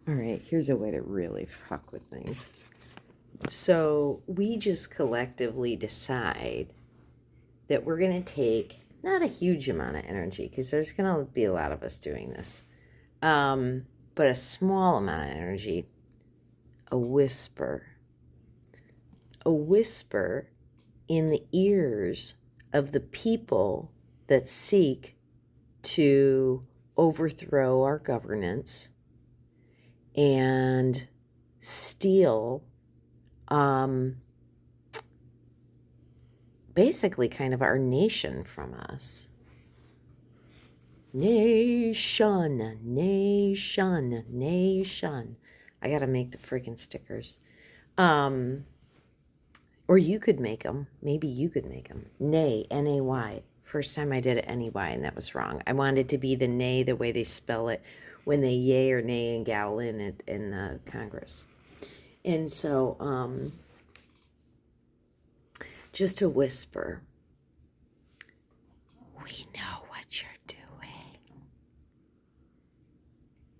All right, here's a way to really fuck with things. So we just collectively decide that we're going to take not a huge amount of energy, because there's going to be a lot of us doing this, but a small amount of energy, a whisper in the ears of the people that seek to overthrow our governance and steal basically kind of our nation from us. Nation, nation, nation. I gotta make the freaking stickers. Or you could make them. Maybe you could make them. Nay, N-A-Y. First time I did it N-E-Y, and that was wrong. I wanted to be the nay the way they spell it when they yay or nay and gavel in Congress. And so, just a whisper. We know what you're doing.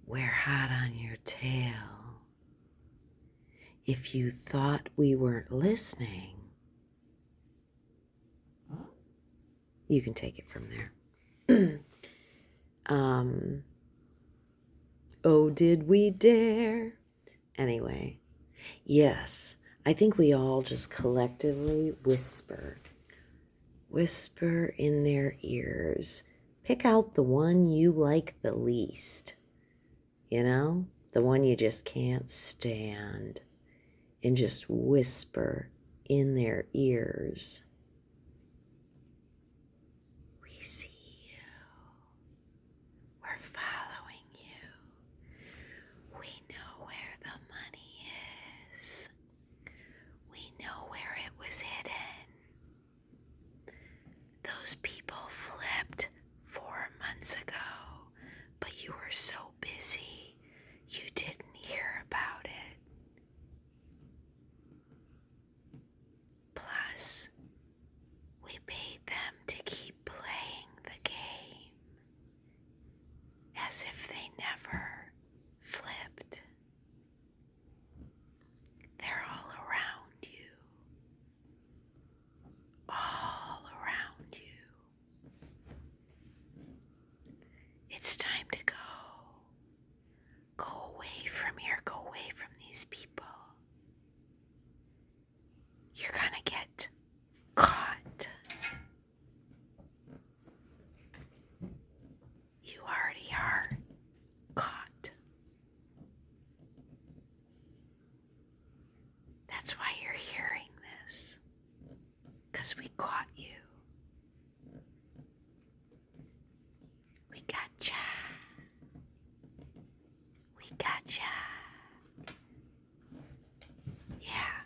We're hot on your tail. If you thought we weren't listening, you can take it from there. Oh, did we dare? Anyway, yes, I think we all just collectively whisper in their ears. Pick out the one you like the least, you know, the one you just can't stand, and just whisper in their ears. We see you. We're following you. We know where the money is. We know where it was hidden. Those people flipped 4 months ago, but you were so busy, you didn't hear about it. Plus, we paid them to keep playing the game as if they never flipped. They're all around you. All around you. It's time to go. Go away from here. Go away from these people. You're gonna get caught. You already are caught. That's why you're hearing this. 'Cause we caught you. We gotcha. We gotcha. Yeah.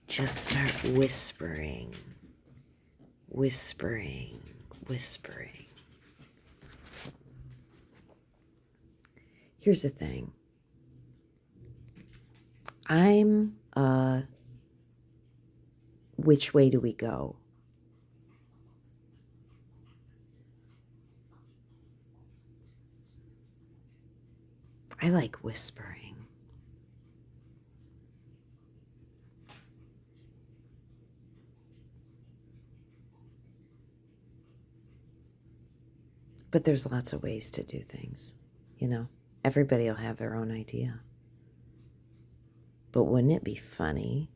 Just start whispering. Whispering. Whispering. Here's the thing. I'm which way do we go? I like whispering. But there's lots of ways to do things, you know. Everybody will have their own idea. But wouldn't it be funny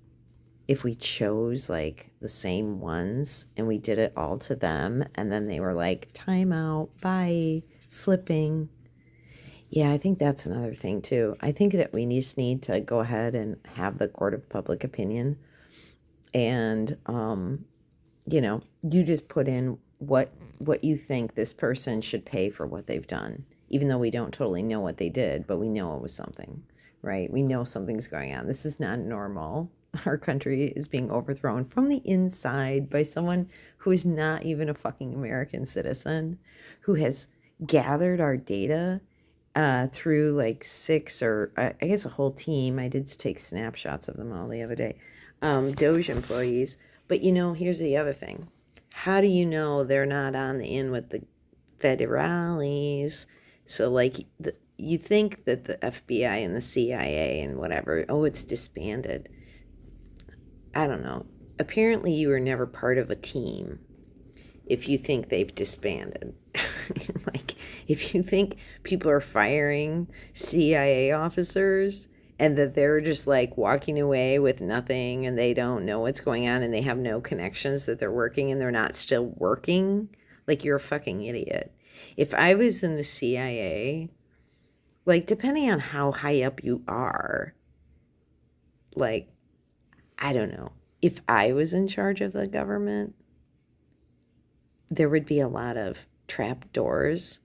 if we chose like the same ones and we did it all to them, and then they were like, time out, bye, flipping. Yeah, I think that's another thing too. I think that we just need to go ahead and have the court of public opinion, and you know, you just put in what you think this person should pay for what they've done, even though we don't totally know what they did, but we know it was something, right? We know something's going on. This is not normal. Our country is being overthrown from the inside by someone who is not even a fucking American citizen, who has gathered our data through like 6 or I guess a whole team. I did take snapshots of them all the other day. Doge employees. But you know, here's the other thing. How do you know they're not on the in with the federales? So like you think that the FBI and the CIA and whatever, oh, it's disbanded. I don't know. Apparently, you were never part of a team if you think they've disbanded. Like, if you think people are firing CIA officers and that they're just like walking away with nothing and they don't know what's going on and they have no connections that they're working and they're not still working, like, you're a fucking idiot. If I was in the CIA, like, depending on how high up you are, like, I don't know. If I was in charge of the government, there would be a lot of trap doors.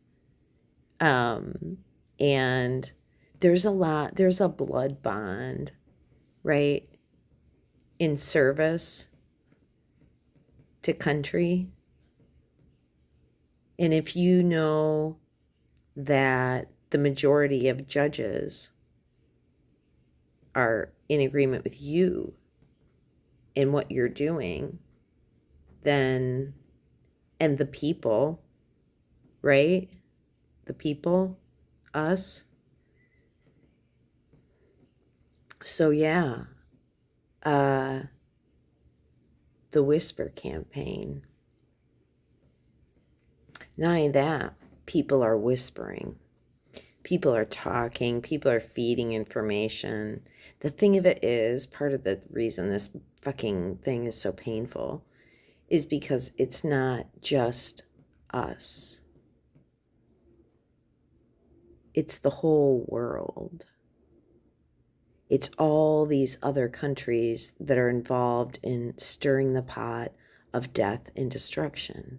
And there's a blood bond, right? In service to country. And if you know that the majority of judges are in agreement with you in what you're doing, then, and the people, right? The people, us. So yeah, the Whisper campaign. Not only that, people are whispering. People are talking. People are feeding information. The thing of it is, part of the reason this fucking thing is so painful is because it's not just us. It's the whole world. It's all these other countries that are involved in stirring the pot of death and destruction.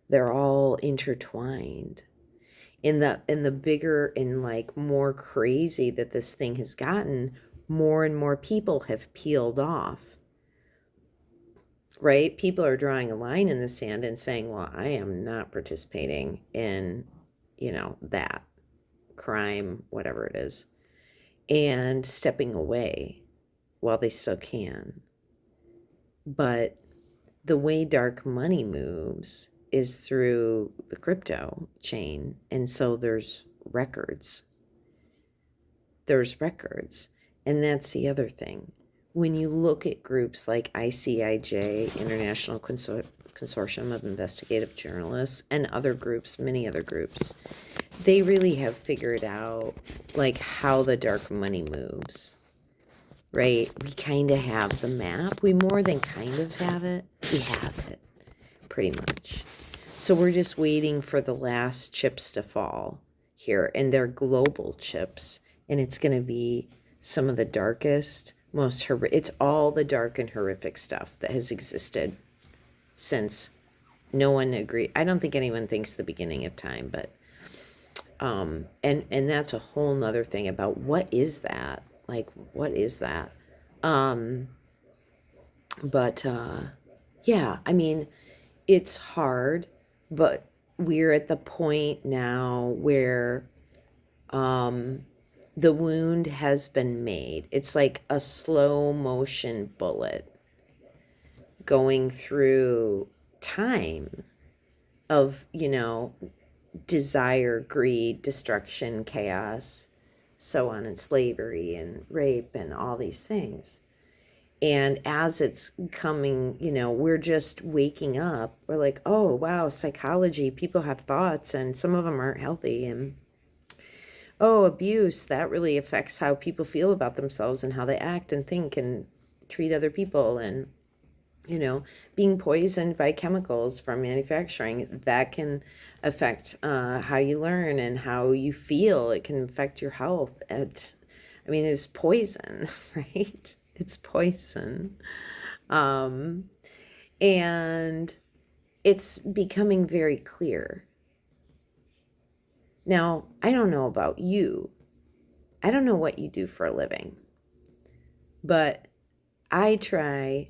They're all intertwined. In the bigger and like more crazy that this thing has gotten, more and more people have peeled off. Right? People are drawing a line in the sand and saying, well, I am not participating in, that crime, whatever it is, and stepping away while they still can. But the way dark money moves is through the crypto chain. And so there's records. And that's the other thing. When you look at groups like ICIJ, International Consortium of Investigative Journalists, and other groups, many other groups, they really have figured out like how the dark money moves, right? We kind of have the map. We more than kind of have it. We have it, pretty much. So we're just waiting for the last chips to fall here, and they're global chips, and it's going to be some of the darkest, most it's all the dark and horrific stuff that has existed since no one agreed. I don't think anyone thinks the beginning of time, but and that's a whole nother thing about what is that? Like, what is that? But yeah, I mean, it's hard, but we're at the point now where the wound has been made. It's like a slow motion bullet going through time of, desire, greed, destruction, chaos, so on, and slavery and rape and all these things. And as it's coming, we're just waking up. We're like, oh, wow, psychology, people have thoughts and some of them aren't healthy. And oh, abuse, that really affects how people feel about themselves and how they act and think and treat other people. And, being poisoned by chemicals from manufacturing, that can affect how you learn and how you feel. It can affect your health. It's poison, right? It's poison. And it's becoming very clear. Now, I don't know about you. I don't know what you do for a living. But I try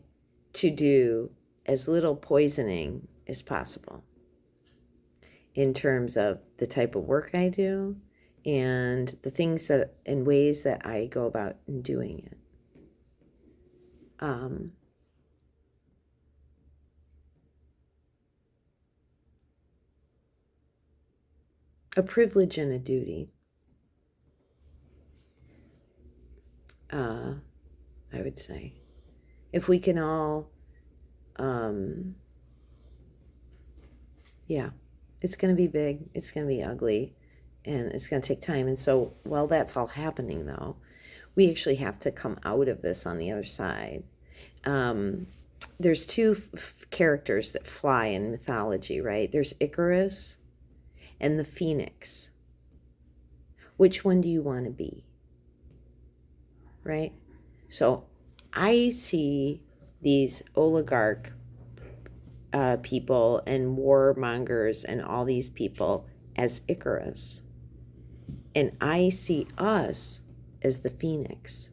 to do as little poisoning as possible in terms of the type of work I do and the things that and ways that I go about doing it. a privilege and a duty. I would say, if we can all, yeah, it's going to be big, it's going to be ugly, and it's going to take time. And so while that's all happening, though, we actually have to come out of this on the other side. There's two characters that fly in mythology, right? There's Icarus and the Phoenix. Which one do you want to be? Right? So I see these oligarch people and warmongers and all these people as Icarus. And I see us as the Phoenix,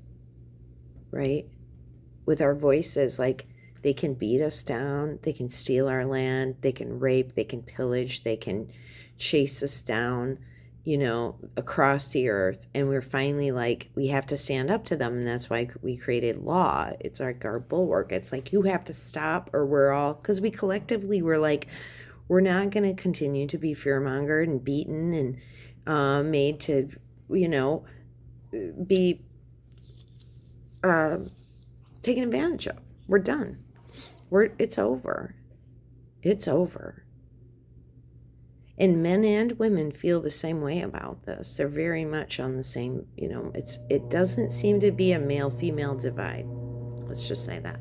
right? With our voices, like, they can beat us down, they can steal our land, they can rape, they can pillage, they can chase us down, across the earth. And we're finally like, we have to stand up to them. And that's why we created law. It's like our bulwark. It's like, you have to stop, or we're all, because we collectively were like, we're not going to continue to be fearmongered and beaten and made to, be taken advantage of. We're done. It's over. It's over. And men and women feel the same way about this. They're very much on the same, it doesn't seem to be a male-female divide. Let's just say that.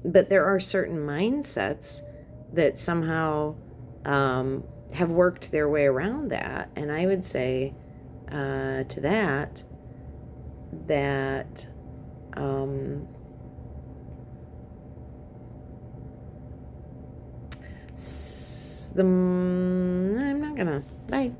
But there are certain mindsets that somehow have worked their way around that. And I would say to that I'm not gonna. Bye.